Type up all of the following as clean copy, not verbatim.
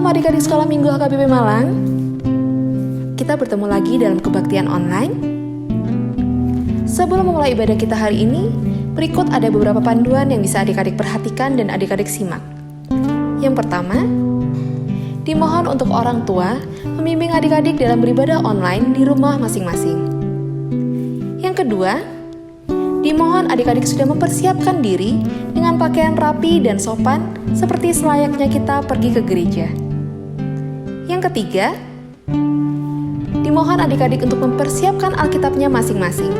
Shalom adik-adik sekolah minggu HKBP Malang. Kita bertemu lagi dalam kebaktian online. Sebelum memulai ibadah kita hari ini, berikut ada beberapa panduan yang bisa adik-adik perhatikan dan adik-adik simak. Yang pertama, dimohon untuk orang tua membimbing adik-adik dalam beribadah online di rumah masing-masing. Yang kedua, dimohon adik-adik sudah mempersiapkan diri dengan pakaian rapi dan sopan seperti selayaknya kita pergi ke gereja. Yang ketiga, dimohon adik-adik untuk mempersiapkan Alkitabnya masing-masing.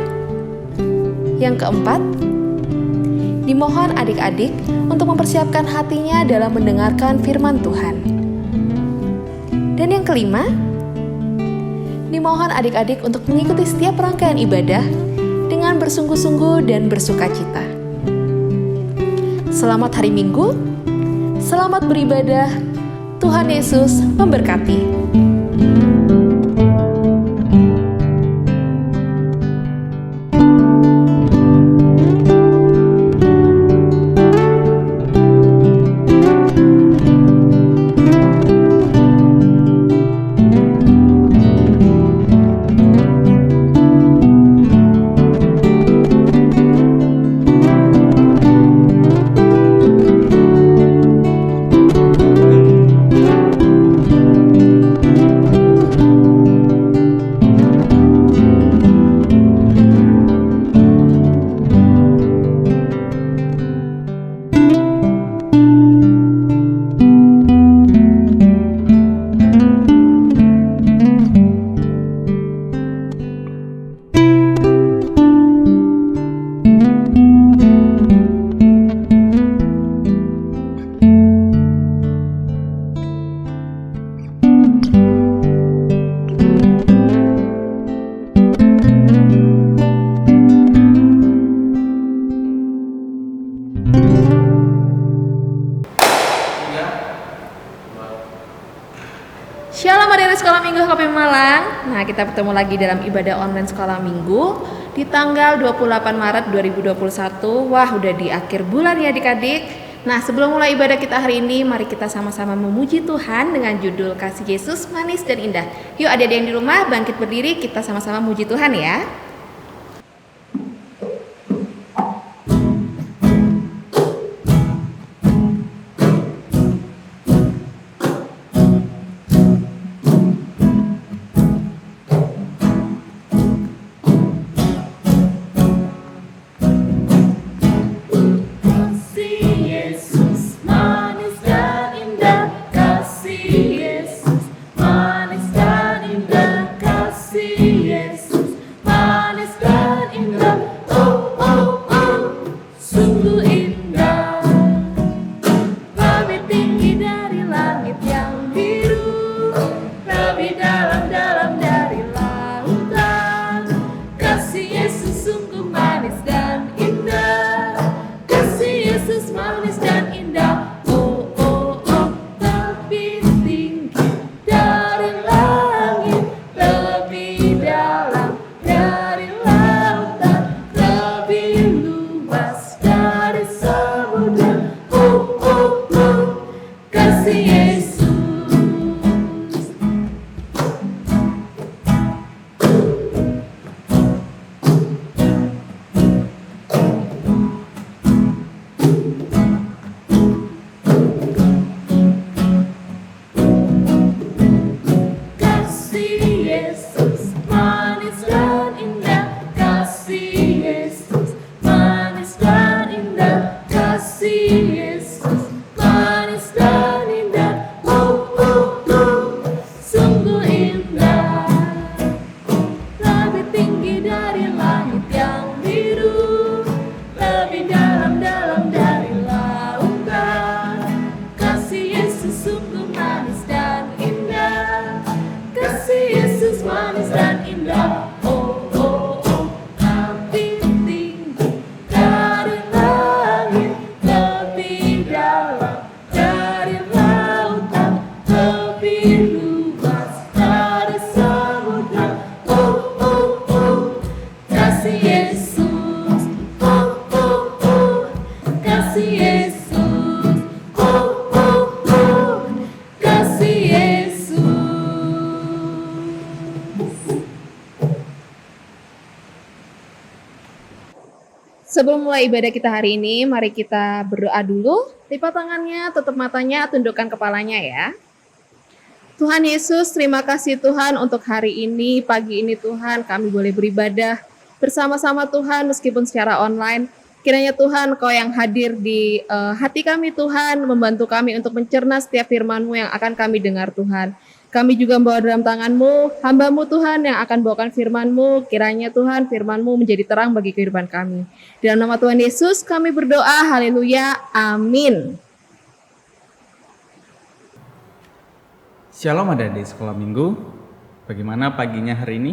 Yang keempat, dimohon adik-adik untuk mempersiapkan hatinya dalam mendengarkan firman Tuhan. Dan yang kelima, dimohon adik-adik untuk mengikuti setiap rangkaian ibadah dengan bersungguh-sungguh dan bersukacita. Selamat hari Minggu, selamat beribadah, Tuhan Yesus memberkati. Shalom adik-adik sekolah minggu HKBP Malang. Nah, kita bertemu lagi dalam ibadah online sekolah minggu di tanggal 28 Maret 2021. Wah, udah di akhir bulan ya adik-adik. Nah, sebelum mulai ibadah kita hari ini, mari kita sama-sama memuji Tuhan dengan judul Kasih Yesus Manis dan Indah. Yuk adik-adik yang di rumah bangkit berdiri, kita sama-sama muji Tuhan ya. Lebih Sebelum mulai ibadah kita hari ini, mari kita berdoa dulu. Lipat tangannya, tutup matanya, tundukkan kepalanya ya. Tuhan Yesus, terima kasih Tuhan untuk hari ini, pagi ini Tuhan, kami boleh beribadah bersama-sama Tuhan meskipun secara online. Kiranya Tuhan Kau yang hadir di hati kami Tuhan, membantu kami untuk mencerna setiap firman-Mu yang akan kami dengar Tuhan. Kami juga membawa dalam tangan-Mu, hamba-Mu Tuhan yang akan bawakan firman-Mu. Kiranya Tuhan firman-Mu menjadi terang bagi kehidupan kami. Dalam nama Tuhan Yesus kami berdoa, haleluya, amin. Shalom adik-adik sekolah minggu, bagaimana paginya hari ini?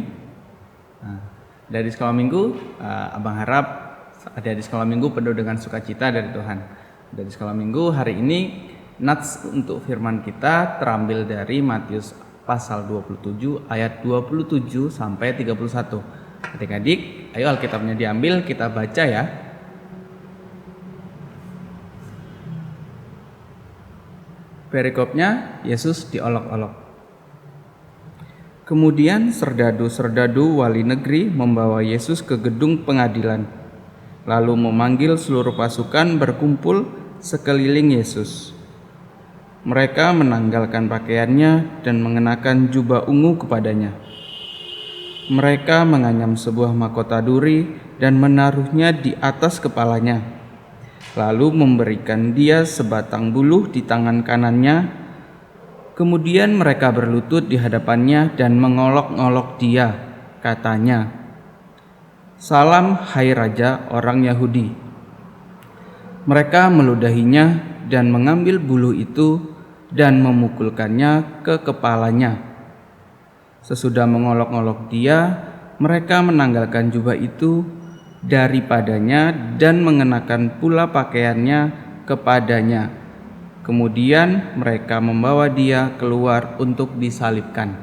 Dari sekolah minggu, abang harap adik-adik sekolah minggu penuh dengan sukacita dari Tuhan. Dari sekolah minggu hari ini, nats untuk firman kita terambil dari Matius pasal 27 ayat 27 sampai 31. Adik-adik, ayo Alkitabnya diambil, kita baca ya. Perikopnya, Yesus diolok-olok. Kemudian serdadu-serdadu wali negeri membawa Yesus ke gedung pengadilan, lalu memanggil seluruh pasukan berkumpul sekeliling Yesus. Mereka menanggalkan pakaiannya dan mengenakan jubah ungu kepadanya. Mereka menganyam sebuah mahkota duri dan menaruhnya di atas kepalanya, lalu memberikan dia sebatang buluh di tangan kanannya. Kemudian mereka berlutut di hadapannya dan mengolok-olok dia, katanya, "Salam, hai Raja orang Yahudi." Mereka meludahinya dan mengambil buluh itu dan memukulkannya ke kepalanya. Sesudah mengolok-olok dia, mereka menanggalkan jubah itu daripadanya dan mengenakan pula pakaiannya kepadanya. Kemudian mereka membawa dia keluar untuk disalibkan.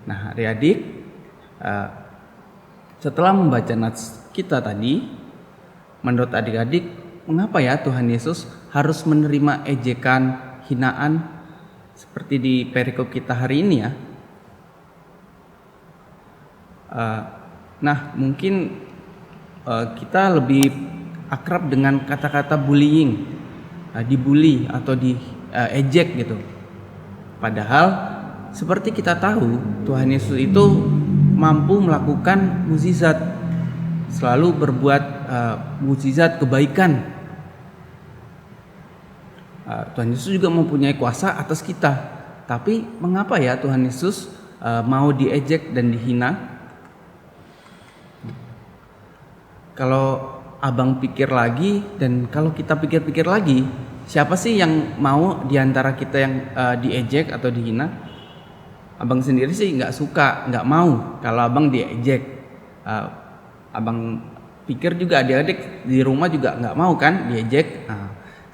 Nah, adik-adik, setelah membaca nats kita tadi, menurut adik-adik, mengapa ya Tuhan Yesus harus menerima ejekan, hinaan seperti di perikop kita hari ini ya? Nah, mungkin kita lebih akrab dengan kata-kata bullying, dibully atau diejek gitu. Padahal seperti kita tahu, Tuhan Yesus itu mampu melakukan mukjizat, selalu berbuat mukjizat kebaikan. Tuhan Yesus juga mempunyai kuasa atas kita. Tapi mengapa ya Tuhan Yesus mau diejek dan dihina? Kalau abang pikir lagi dan kalau kita pikir-pikir lagi, siapa sih yang mau diantara kita yang diejek atau dihina? Abang sendiri sih nggak suka, nggak mau kalau abang diejek. Abang pikir juga adik-adik di rumah juga nggak mau kan diejek.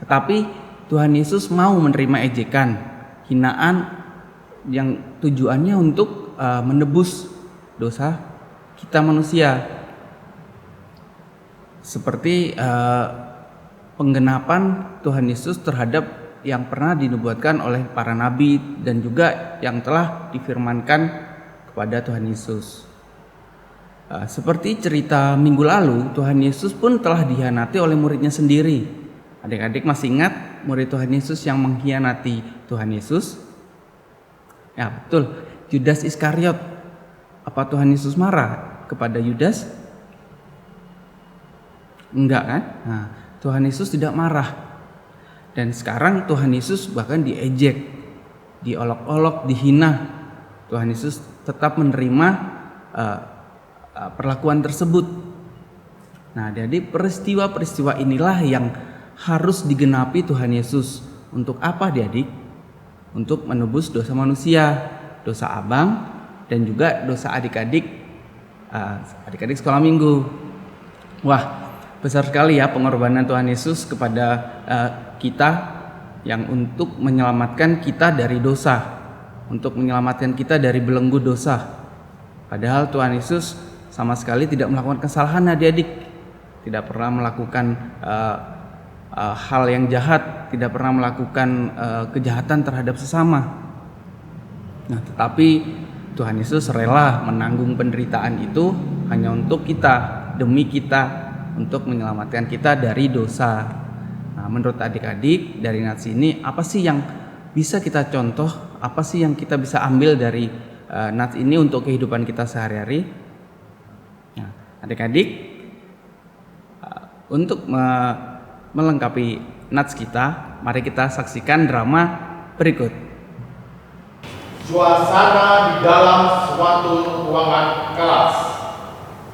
Tetapi Tuhan Yesus mau menerima ejekan, hinaan yang tujuannya untuk menebus dosa kita manusia. Seperti penggenapan Tuhan Yesus terhadap yang pernah dinubuatkan oleh para nabi dan juga yang telah difirmankan kepada Tuhan Yesus. Seperti cerita minggu lalu, Tuhan Yesus pun telah dikhianati oleh muridnya sendiri. Adik-adik masih ingat murid Tuhan Yesus yang mengkhianati Tuhan Yesus? Ya betul, Yudas Iskariot. Apa Tuhan Yesus marah kepada Yudas? Enggak kan? Nah, Tuhan Yesus tidak marah. Dan sekarang Tuhan Yesus bahkan diejek, diolok-olok, dihina. Tuhan Yesus tetap menerima perlakuan tersebut. Nah, jadi peristiwa-peristiwa inilah yang harus digenapi Tuhan Yesus. Untuk apa adik-adik? Untuk menebus dosa manusia, dosa abang, dan juga dosa adik-adik sekolah minggu. Wah, besar sekali ya pengorbanan Tuhan Yesus kepada kita yang untuk menyelamatkan kita dari dosa, untuk menyelamatkan kita dari belenggu dosa. Padahal Tuhan Yesus sama sekali tidak melakukan kesalahan adik-adik, tidak pernah melakukan hal yang jahat, tidak pernah melakukan kejahatan terhadap sesama. Nah, tetapi Tuhan Yesus rela menanggung penderitaan itu hanya untuk kita, demi kita, untuk menyelamatkan kita dari dosa. Nah, menurut adik-adik dari nats ini apa sih yang bisa kita contoh, apa sih yang kita bisa ambil dari nats ini untuk kehidupan kita sehari-hari? Nah, adik-adik, untuk melengkapi nats kita, mari kita saksikan drama berikut. Suasana di dalam suatu ruangan kelas.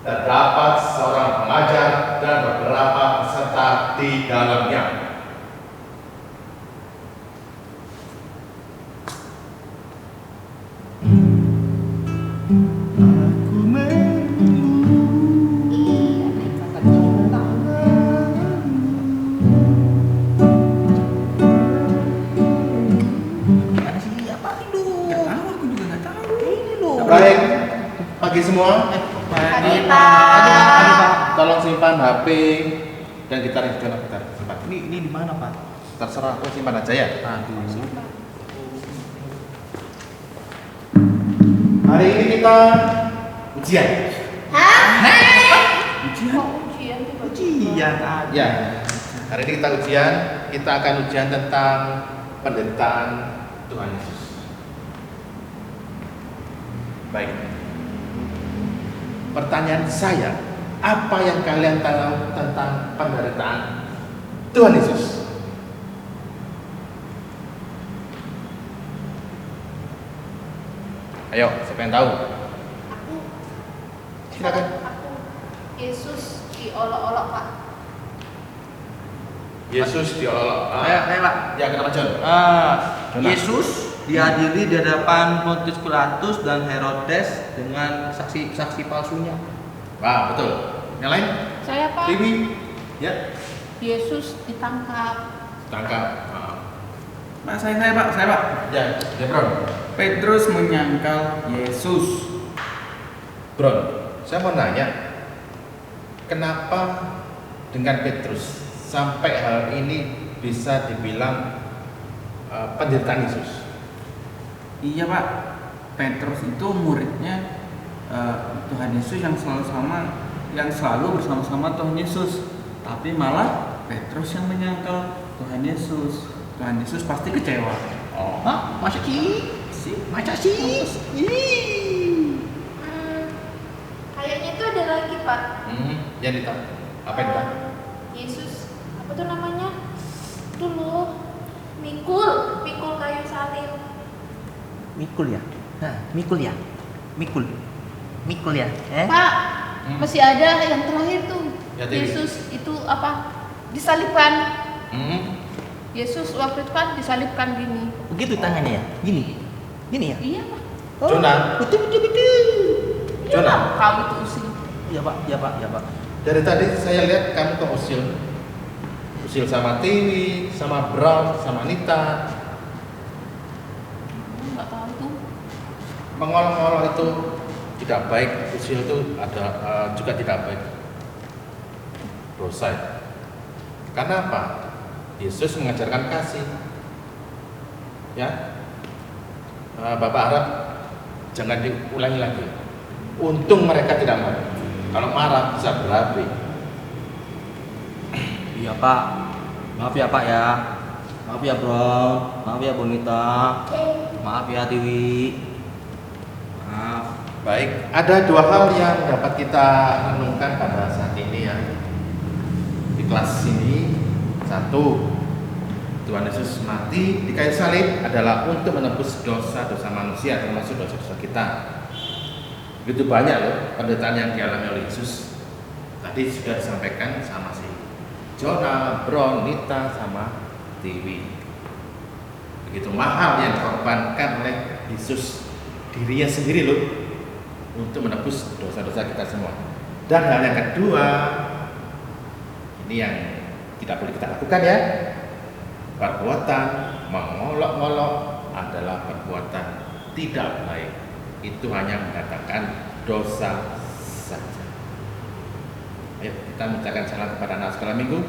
Terdapat seorang pengajar dan beberapa peserta di dalamnya. Baik, pagi semua. Pagi, Pak. Tolong simpan HP dan gitar yang sudah kita simpan. Ini di mana, Pak? Terserah, aku simpan aja ya. Hari ini kita ujian. Ujian aja. Ya, hari ini kita ujian. Kita akan ujian tentang penderitaan Tuhan Yesus. Baik. Pertanyaan saya, apa yang kalian tahu tentang penderitaan Tuhan Yesus? Ayo, siapa yang tahu? Aku. Silakan. Aku. Yesus diolok-olok, Pak. Yesus diolok. Saya, Pak. Ya, kenapa John? Yesus dihadiri di hadapan Pontius Pilatus dan Herodes dengan saksi palsunya. Wah, betul. Yang lain? Saya, Pak. Livi? Ya, Yesus ditangkap. tangkap. Pak, saya Pak. Ya, Bron. Petrus menyangkal Yesus. Bron, saya mau nanya, kenapa dengan Petrus sampai hal ini bisa dibilang penderitaan Yesus? Iya Pak, Petrus itu muridnya Tuhan Yesus yang selalu bersama-sama Tuhan Yesus. Tapi malah Petrus yang menyangkal Tuhan Yesus. Tuhan Yesus pasti kecewa. Oh, Hah? Masa sih? Kayaknya itu ada lagi, Pak. yang ditahu. Apa yang ditahu? Yesus, apa tuh namanya? Dulu mikul kayu salib. Mikul ya? Mikul ya? Pak, masih ada yang terakhir tuh. Ya, Dewi. Yesus itu apa? Disalibkan. Yesus waktu itu kan disalibkan gini. Begitu tangannya ya? Gini ya? Iya, Pak. Jonah. Betul. Jonah. Kamu tuh usil. Ya Pak. Dari tadi saya lihat kamu ke usil sama Tiwi, sama Brown, sama Nita. Nggak tahu tuh. Mengolok-olok itu tidak baik, usil itu juga tidak baik. Dosa. Karena apa? Yesus mengajarkan kasih. Ya. Bapak harap jangan diulangi lagi. Untung mereka tidak marah. Kalau marah bisa berapi. Iya Pak. Maaf ya Pak ya. Maaf ya Bro. Maaf ya Bonita. Maaf ya Tiwi. Maaf. Baik, ada dua hal yang dapat kita renungkan pada saat ini ya. Di kelas ini, satu, Tuhan Yesus mati di kayu salib adalah untuk menebus dosa-dosa manusia, termasuk dosa-dosa kita. Begitu banyak loh penderitaan yang dialami oleh Yesus. Tadi sudah disampaikan sama si Jonah, Bron, Nita, sama Tiwi. Begitu mahal yang dikorbankan oleh Yesus dirinya sendiri loh untuk menebus dosa-dosa kita semua. Dan hal yang kedua, ini yang tidak boleh kita lakukan ya. Perbuatan mengolok-olok adalah perbuatan tidak baik. Itu hanya mendatangkan dosa saja. Ayo kita mengucapkan salam kepada anak sekolah minggu.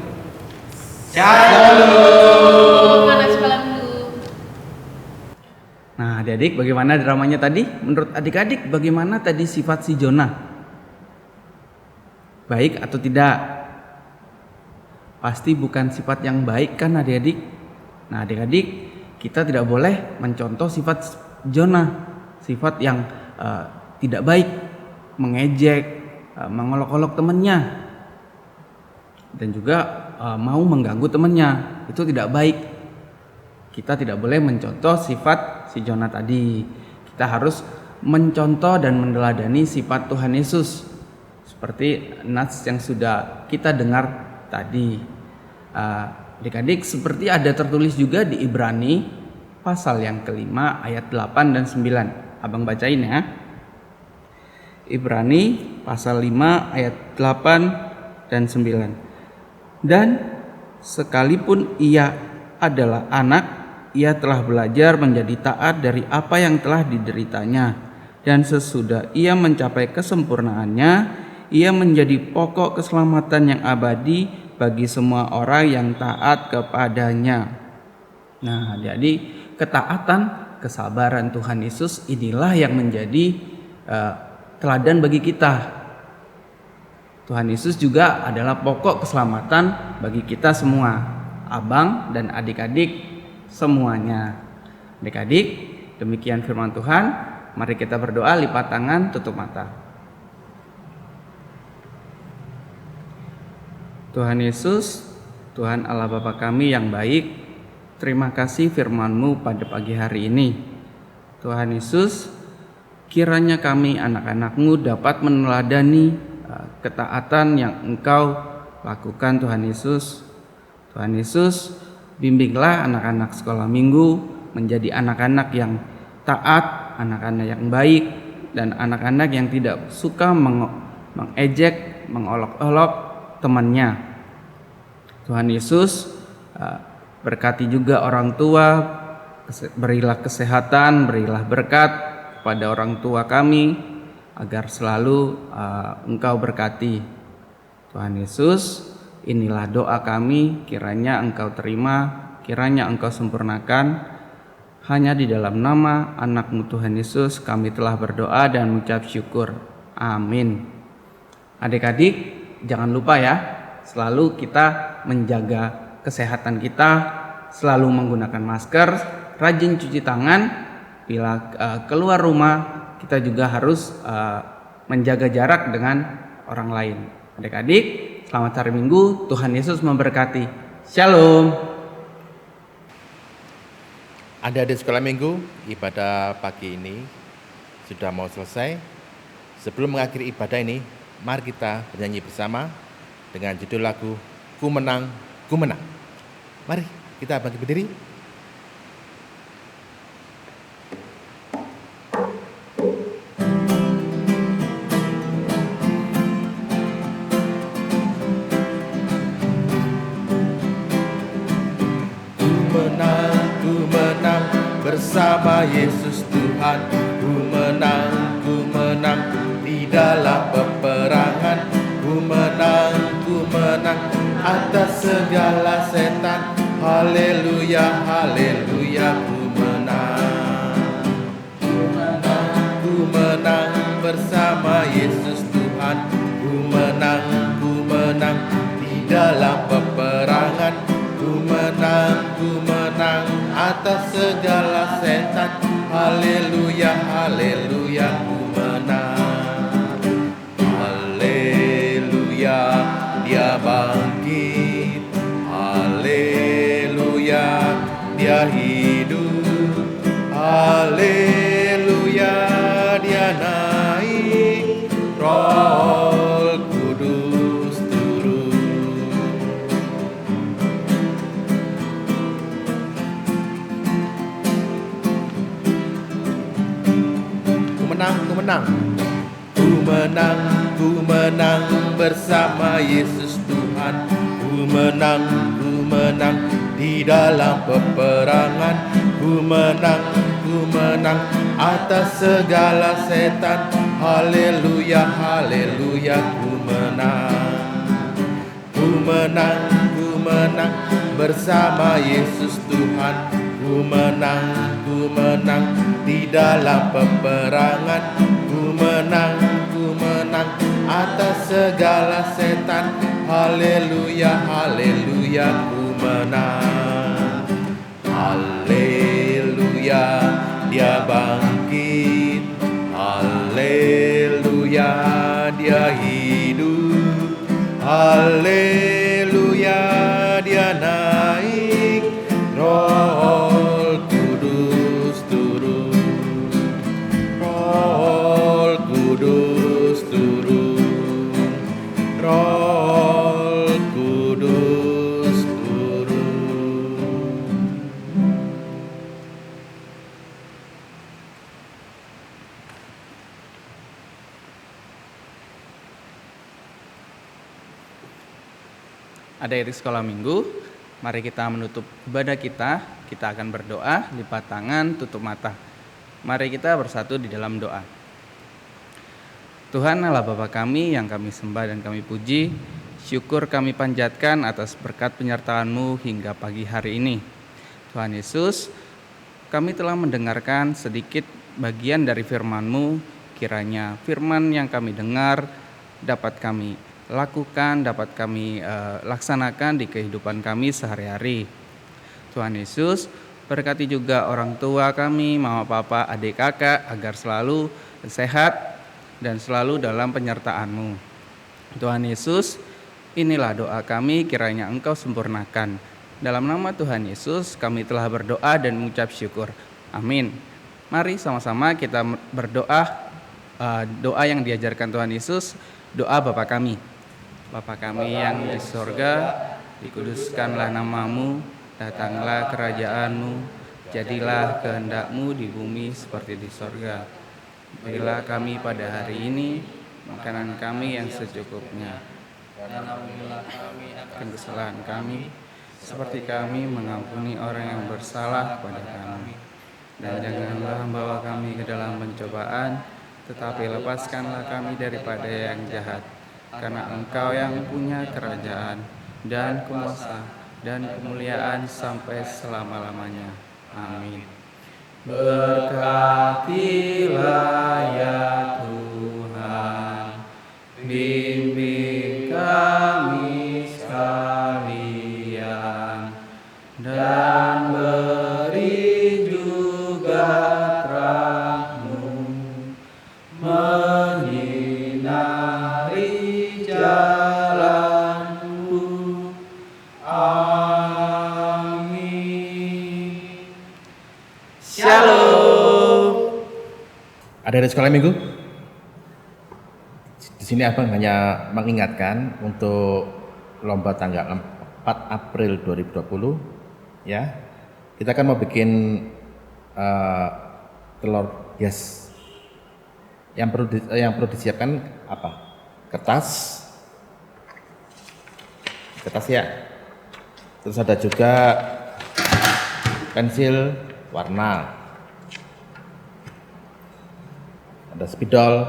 Mana sekolah dulu? Nah, adik-adik bagaimana dramanya tadi? Menurut adik-adik bagaimana tadi sifat si Jonah? Baik atau tidak? pasti bukan sifat yang baik kan adik-adik? Nah adik-adik, kita tidak boleh mencontoh sifat Jonah, sifat yang tidak baik, mengejek, mengolok-olok temannya, dan juga mau mengganggu temannya. Itu tidak baik. Kita tidak boleh mencontoh sifat si Jonah tadi. Kita harus mencontoh dan meneladani sifat Tuhan Yesus seperti nas yang sudah kita dengar tadi. Adik-adik, seperti ada tertulis juga di Ibrani pasal yang kelima ayat 8 dan 9. Abang bacain ya. Ibrani pasal 5 ayat 8 dan 9. Dan sekalipun ia adalah anak, ia telah belajar menjadi taat dari apa yang telah dideritanya. Dan sesudah ia mencapai kesempurnaannya, ia menjadi pokok keselamatan yang abadi bagi semua orang yang taat kepadanya. Nah, jadi ketaatan, kesabaran Tuhan Yesus inilah yang menjadi teladan bagi kita. Tuhan Yesus juga adalah pokok keselamatan bagi kita semua, abang dan adik-adik semuanya. Adik-adik, demikian firman Tuhan. Mari kita berdoa, lipat tangan, tutup mata. Tuhan Yesus, Tuhan Allah Bapa kami yang baik, terima kasih firman-Mu pada pagi hari ini. Tuhan Yesus, kiranya kami anak-anak-Mu dapat meneladani ketaatan yang Engkau lakukan Tuhan Yesus. Tuhan Yesus, bimbinglah anak-anak sekolah minggu menjadi anak-anak yang taat, anak-anak yang baik, dan anak-anak yang tidak suka mengejek, mengolok-olok temannya. Tuhan Yesus, berkati juga orang tua, berilah kesehatan, berilah berkat pada orang tua kami, agar selalu Engkau berkati. Tuhan Yesus, inilah doa kami, kiranya Engkau terima, kiranya Engkau sempurnakan. Hanya di dalam nama anak-Mu Tuhan Yesus kami telah berdoa dan mengucap syukur. Amin. Adik-adik, jangan lupa ya, selalu kita menjaga kesehatan kita, selalu menggunakan masker, rajin cuci tangan. Bila keluar rumah, kita juga harus menjaga jarak dengan orang lain. Adik-adik, selamat hari Minggu, Tuhan Yesus memberkati. Shalom. Adik-adik sekolah minggu, ibadah pagi ini sudah mau selesai. Sebelum mengakhiri ibadah ini, mari kita bernyanyi bersama dengan judul lagu Ku Menang, Ku Menang. Mari kita bangkit berdiri. Bersama Yesus Tuhan, ku menang di dalam peperangan. Ku menang atas segala setan. Haleluya, haleluya, ku menang bersama Yesus Tuhan. Ku menang di dalam peperangan. Ku menang atas segala setan. Haleluya, haleluya, ku menang. Haleluya, dia bangkit. Haleluya, dia hidup. Haleluya, dia naik. Roh Kudus turun. Ku menang bersama Yesus Tuhan. Ku menang di dalam peperangan. Ku menang atas segala setan. Haleluya, haleluya, ku menang bersama Yesus Tuhan. Ku menang di dalam peperangan. Ku menang atas segala setan. haleluya, haleluya, ku menang. Haleluya, dia bangkit. Haleluya, dia hidup. Haleluya, dia naik. Roh Kudus turun. Roh Kudus turun. Roh Kudus turun. Adik-adik sekolah minggu, mari kita menutup ibadah kita. Kita akan berdoa, lipat tangan, tutup mata. Mari kita bersatu di dalam doa. Tuhan Allah Bapa kami yang kami sembah dan kami puji, syukur kami panjatkan atas berkat penyertaan-Mu hingga pagi hari ini. Tuhan Yesus, kami telah mendengarkan sedikit bagian dari firman-Mu. Kiranya firman yang kami dengar dapat kami lakukan, dapat kami laksanakan di kehidupan kami sehari-hari. Tuhan Yesus, berkati juga orang tua kami, mama papa, adik kakak, agar selalu sehat dan selalu dalam penyertaan-Mu. Tuhan Yesus, inilah doa kami, kiranya Engkau sempurnakan. Dalam nama Tuhan Yesus kami telah berdoa dan mengucap syukur. Amin. Mari sama-sama kita berdoa, doa yang diajarkan Tuhan Yesus, doa Bapa kami. Bapa kami yang di sorga, dikuduskanlah nama-Mu, datanglah kerajaan-Mu, jadilah kehendak-Mu di bumi seperti di sorga. Berilah kami pada hari ini makanan kami yang secukupnya. Dan ampunilah kami akan kesalahan kami, seperti kami mengampuni orang yang bersalah kepada kami. Dan janganlah membawa kami ke dalam pencobaan, tetapi lepaskanlah kami daripada yang jahat. Karena Engkau yang punya kerajaan dan kuasa dan kemuliaan sampai selama-lamanya. Amin. Berkatilah ya Tuhan, bimbing kami sekalian, dan beri juga terang-Mu menyinari jalanku. Amin. Shalom. Ada di sekolah minggu? Di sini abang hanya mengingatkan untuk lomba tanggal 4 April 2020, ya. Kita kan mau bikin telur hias. Yang perlu disiapkan apa? Kertas ya. Terus ada juga pensil warna, ada spidol,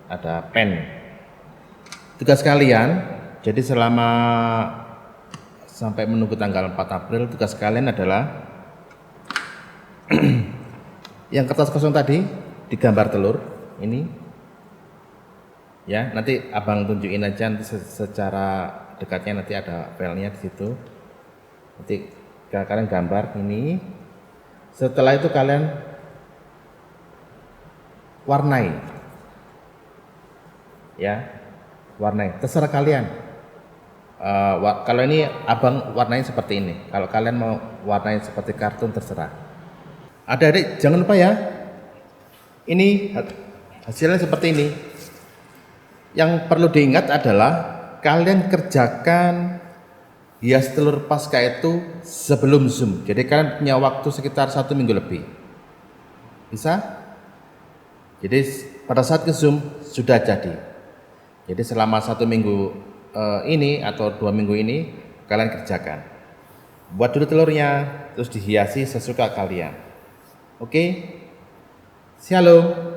ada pen. Tugas kalian, jadi selama sampai menunggu tanggal 4 April, tugas kalian adalah yang kertas kosong tadi digambar telur ini, ya. Nanti abang tunjukin aja nanti secara dekatnya, nanti ada filenya di situ. Nanti kalian gambar ini. Setelah itu kalian warnai, ya, warnai. Terserah kalian. Kalau ini abang warnai seperti ini. Kalau kalian mau warnai seperti kartun, terserah. Adik-adik jangan lupa ya. Ini hasilnya seperti ini. Yang perlu diingat adalah kalian kerjakan hias telur pasca itu sebelum Zoom. Jadi kalian punya waktu sekitar 1 minggu lebih. Bisa? Jadi pada saat ke Zoom sudah jadi. Jadi selama 1 minggu ini atau 2 minggu ini kalian kerjakan. Buat dulu telurnya, terus dihiasi sesuka kalian. Oke? Shalom.